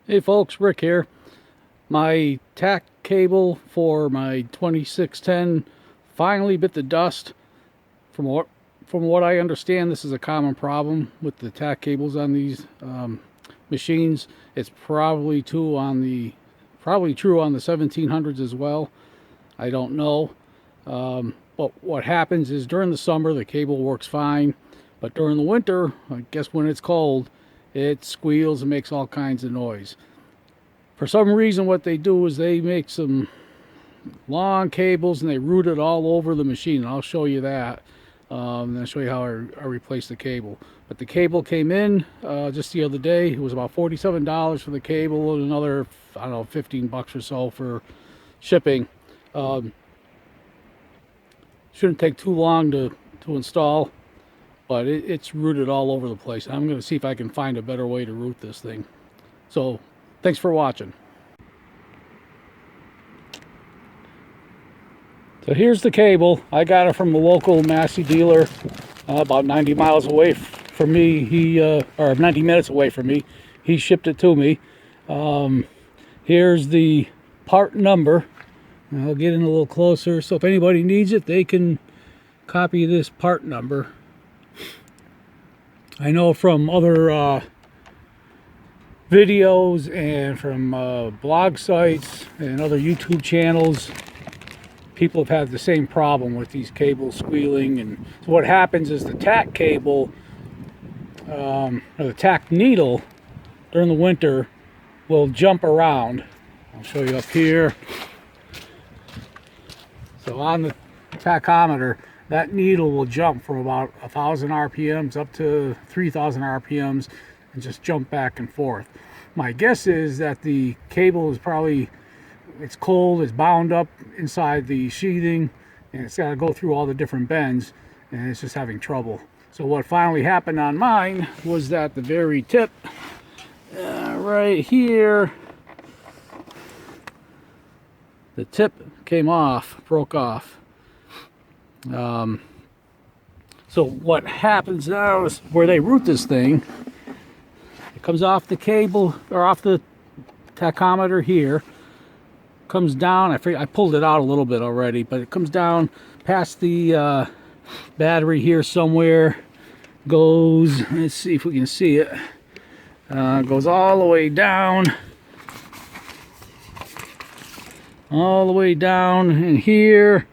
Hey folks, Rick here. My tack cable for my 2610 finally bit the dust. From what I understand, this is a common problem with the tack cables on these machines. It's probably true on the 1700s as well. I don't know. But what happens is during the summer the cable works fine, but during the winter, I guess when it's cold, it squeals and makes all kinds of noise. For some reason, what they do is they make some long cables and they route it all over the machine. I'll show you that. And I'll show you how I replaced the cable. But the cable came in just the other day. It was about $47 for the cable and another, I don't know, 15 bucks or so for shipping. Shouldn't take too long to install, but it's routed all over the place. I'm going to see if I can find a better way to route this thing. So thanks for watching. So here's the cable. I got it from a local Massey dealer about 90 miles away from me. Or 90 minutes away from me. He shipped it to me. Here's the part number. I'll get in a little closer, so if anybody needs it, they can copy this part number. I know from other videos and from blog sites and other YouTube channels, people have had the same problem with these cables squealing. And so what happens is the tack cable, or the tack needle, during the winter will jump around. I'll show you up here. So on the tachometer, that needle will jump from about 1,000 RPMs up to 3,000 RPMs and just jump back and forth. My guess is that the cable is probably, it's cold, it's bound up inside the sheathing, and it's got to go through all the different bends, and it's just having trouble. So what finally happened on mine was that the very tip, right here, the tip came off, broke off. So what happens now is where they route this thing, it comes off the cable, or off the tachometer here, comes down, I pulled it out a little bit already, but it comes down past the battery here somewhere, goes, let's see if we can see it, goes all the way down, in here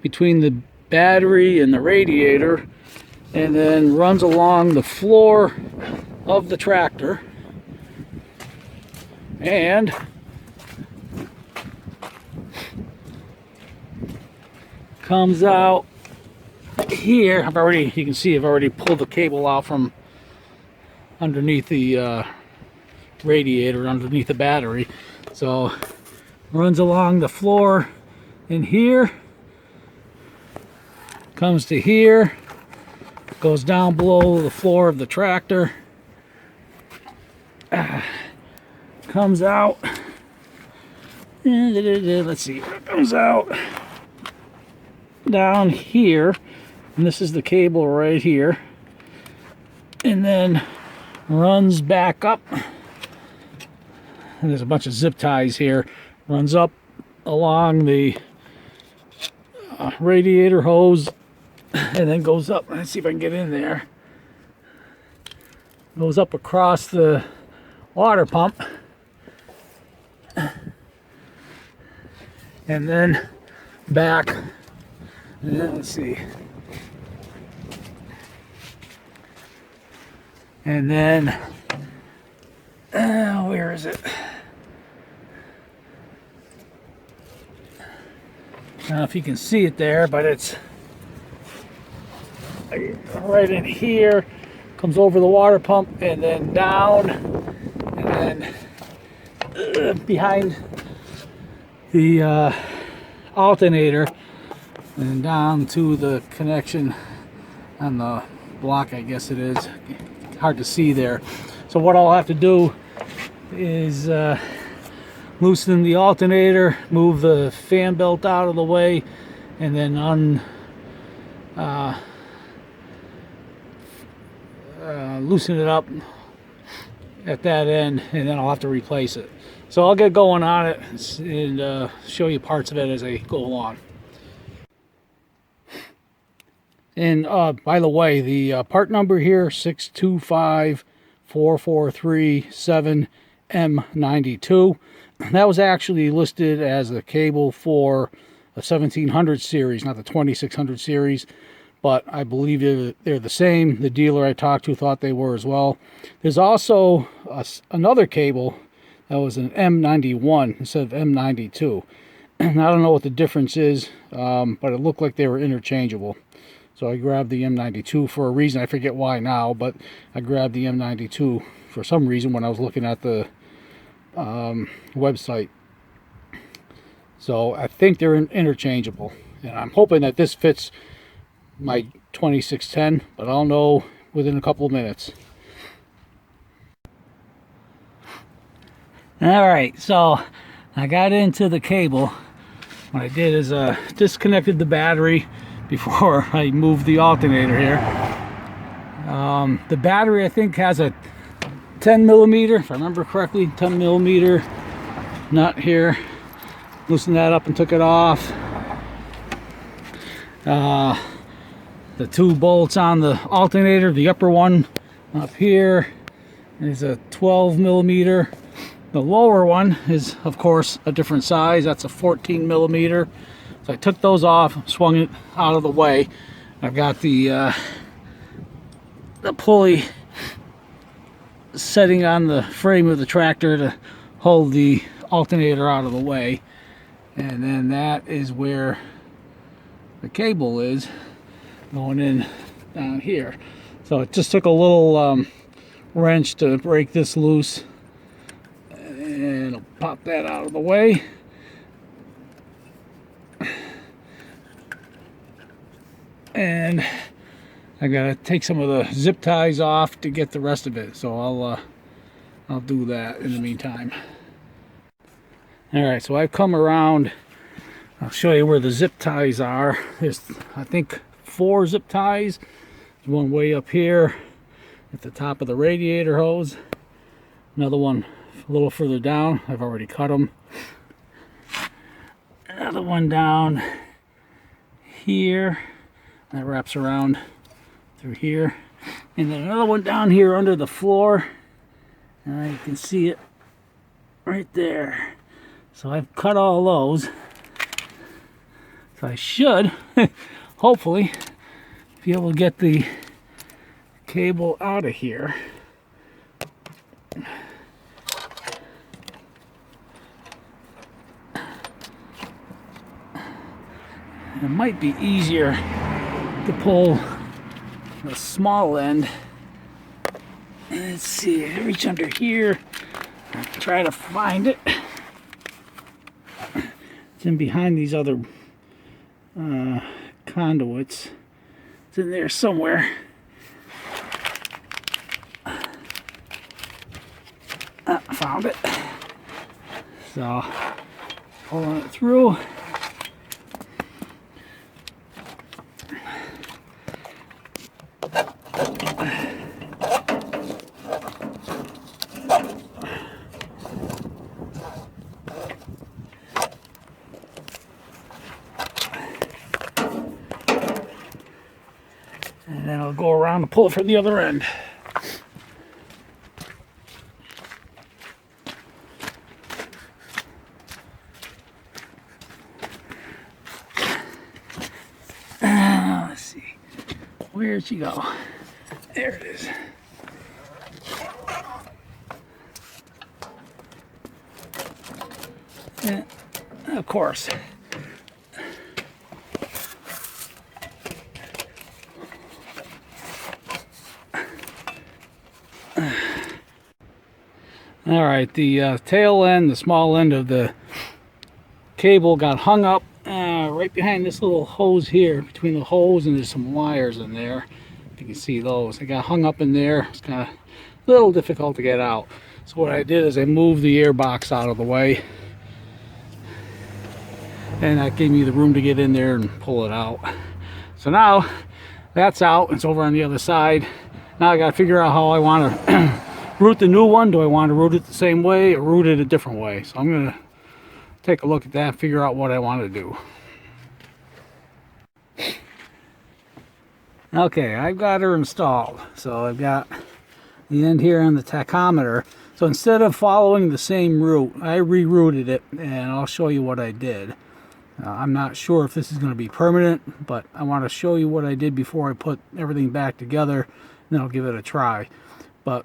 between the battery and the radiator, and then runs along the floor of the tractor and comes out here. You can see I've already pulled the cable out from underneath the radiator, underneath the battery. So runs along the floor in here, comes to here, goes down below the floor of the tractor, comes out, let's see, it comes out down here, and this is the cable right here, and then runs back up, and there's a bunch of zip ties here, runs up along the radiator hose, and then goes up. Let's see if I can get in there. Goes up across the water pump, and then back. And then, let's see. And then, where is it? I don't know if you can see it there, but it's right in here, comes over the water pump and then down, and then behind the alternator, and down to the connection on the block, I guess it is. Hard to see there. So what I'll have to do is loosen the alternator, move the fan belt out of the way, and then loosen it up at that end, and then I'll have to replace it. So I'll get going on it and show you parts of it as I go along. And by the way, the part number here, 625443-7M92, that was actually listed as a cable for a 1700 series, not the 2600 series, but I believe they're the same. The dealer I talked to thought they were as well. There's also another cable that was an M91 instead of M92. And I don't know what the difference is, but it looked like they were interchangeable. So I grabbed the M92 for a reason. I forget why now, but I grabbed the M92 for some reason when I was looking at the website. So I think they're interchangeable. And I'm hoping that this fits my 2610, but I'll know within a couple of minutes. Alright, so I got into the cable. What I did is disconnected the battery before I moved the alternator here. The battery, I think, has a 10 millimeter, if I remember correctly, 10 millimeter nut here. Loosened that up and took it off. The two bolts on the alternator, the upper one up here is a 12 millimeter. The lower one is, of course, a different size. That's a 14 millimeter. So I took those off, swung it out of the way. I've got the pulley setting on the frame of the tractor to hold the alternator out of the way. And then that is where the cable is going in down here. So it just took a little wrench to break this loose. And I'll pop that out of the way. And I gotta take some of the zip ties off to get the rest of it. So I'll do that in the meantime. All right, so I've come around. I'll show you where the zip ties are. There's, I think, 4 zip ties. There's one way up here at the top of the radiator hose. Another one a little further down. I've already cut them. Another one down here. That wraps around through here. And then another one down here under the floor. And you can see it right there. So I've cut all those. So I should, hopefully, be able to get the cable out of here. It might be easier to pull the small end. Let's see, I reach under here, try to find it. It's in behind these other conduits. It's in there somewhere. I found it. So, pulling it through. And then I'll go around and pull it from the other end. Let's see. Where'd she go? There it is. And of course. All right, the tail end, the small end of the cable got hung up right behind this little hose here. Between the hose and there's some wires in there. If you can see those. It got hung up in there. It's kind of a little difficult to get out. So what I did is I moved the air box out of the way. And that gave me the room to get in there and pull it out. So now that's out. It's over on the other side. Now I got to figure out how I want to route the new one? Do I want to route it the same way or route it a different way? So I'm going to take a look at that, figure out what I want to do. Okay, I've got her installed. So I've got the end here on the tachometer. So instead of following the same route, I rerouted it, and I'll show you what I did. I'm not sure if this is going to be permanent, but I want to show you what I did before I put everything back together, and then I'll give it a try. But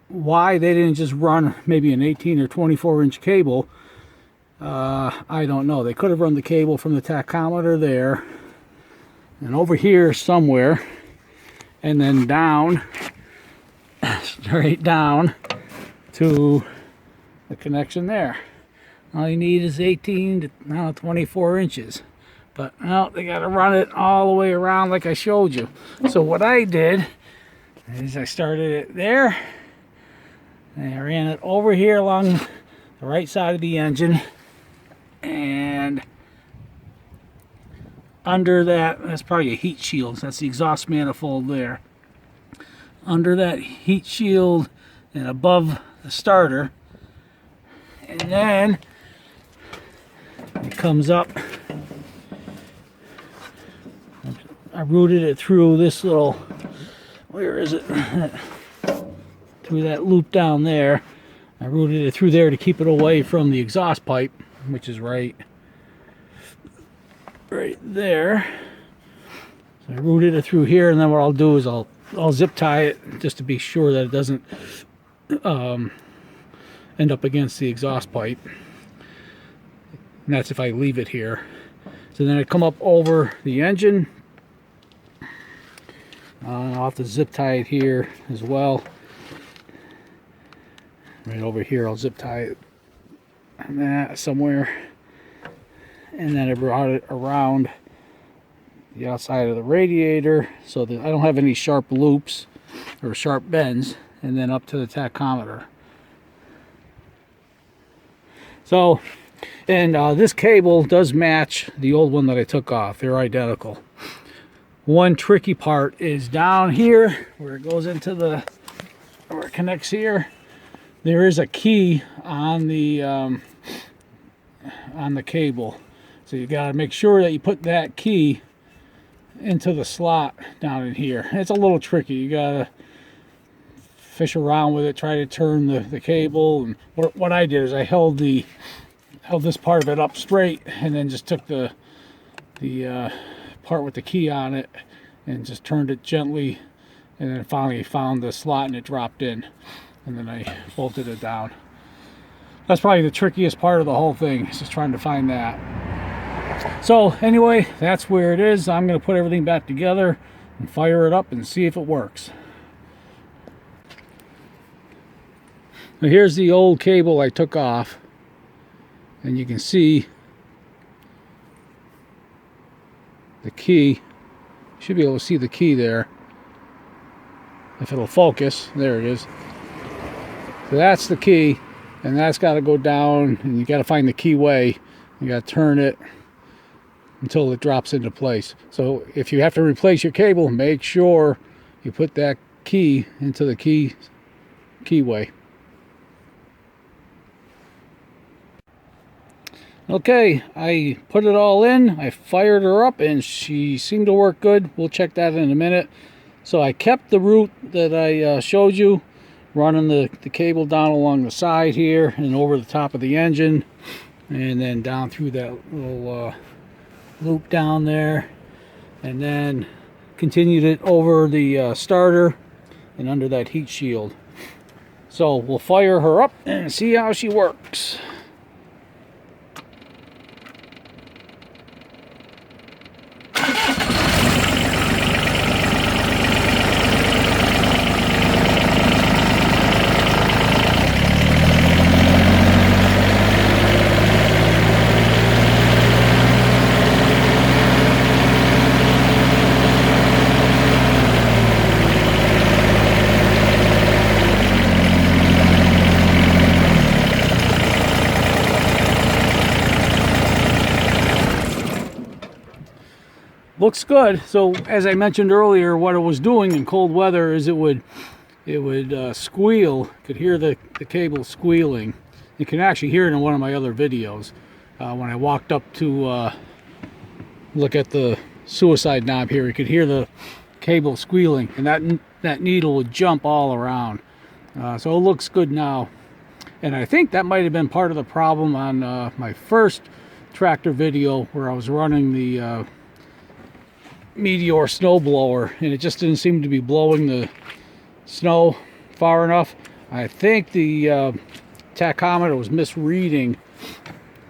why they didn't just run maybe an 18 or 24 inch cable, I don't know. They could have run the cable from the tachometer there and over here somewhere, and then down, straight down to the connection there. All you need is 18 to 24 inches. But now they got to run it all the way around like I showed you. So what I did is I started it there, and I ran it over here along the right side of the engine, and under that's probably a heat shield. That's the exhaust manifold there. Under that heat shield and above the starter, and then it comes up. I routed it through this little, where is it? Through that loop down there. I routed it through there to keep it away from the exhaust pipe, which is right there. So I routed it through here, and then what I'll do is I'll zip tie it just to be sure that it doesn't end up against the exhaust pipe. And that's if I leave it here. So then I come up over the engine. I'll have to zip tie it here as well. Right over here, I'll zip tie it and that somewhere. And then I brought it around the outside of the radiator so that I don't have any sharp loops or sharp bends, and then up to the tachometer. So, and this cable does match the old one that I took off. They're identical. One tricky part is down here where it goes into where it connects here. There is a key on the cable. So you got to make sure that you put that key into the slot down in here. It's a little tricky. You got to fish around with it, try to turn the cable. And what I did is I held this part of it up straight, and then just took the part with the key on it and just turned it gently, and then finally found the slot and it dropped in, and then I bolted it down. That's probably the trickiest part of the whole thing, is just trying to find that. So anyway, that's where it is. I'm going to put everything back together and fire it up and see if it works. Now here's the old cable I took off, and you can see the key. You should be able to see the key there if it'll focus. There it is. So that's the key, and that's got to go down, and you got to find the keyway. You got to turn it until it drops into place. So if you have to replace your cable, make sure you put that key into the keyway. Okay, I put it all in, I fired her up, and she seemed to work good. We'll check that in a minute. So I kept the route that I showed you, running the cable down along the side here and over the top of the engine, and then down through that little loop down there, and then continued it over the starter and under that heat shield. So we'll fire her up and see how she works. Looks good. So as I mentioned earlier, what it was doing in cold weather is it would it would squeal. Could hear the cable squealing. You can actually hear it in one of my other videos when I walked up to look at the suicide knob here. You could hear the cable squealing, and that needle would jump all around. So it looks good now, and I think that might have been part of the problem on my first tractor video where I was running the Meteor snowblower, and it just didn't seem to be blowing the snow far enough. I think the tachometer was misreading.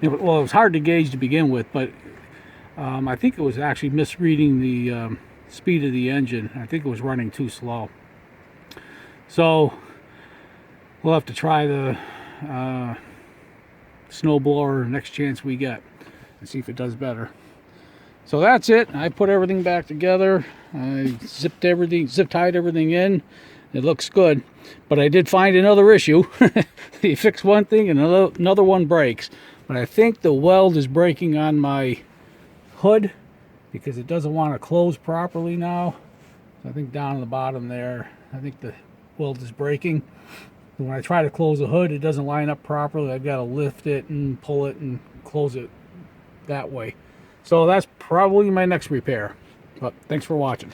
Well, it was hard to gauge to begin with, but I think it was actually misreading the speed of the engine. I think it was running too slow. So we'll have to try the snowblower next chance we get and see if it does better. So that's it. I put everything back together. I zip tied everything in. It looks good. But I did find another issue. You fix one thing and another one breaks. But I think the weld is breaking on my hood because it doesn't want to close properly now. So I think down at the bottom there, I think the weld is breaking. And when I try to close the hood, it doesn't line up properly. I've got to lift it and pull it and close it that way. So that's probably my next repair. But thanks for watching.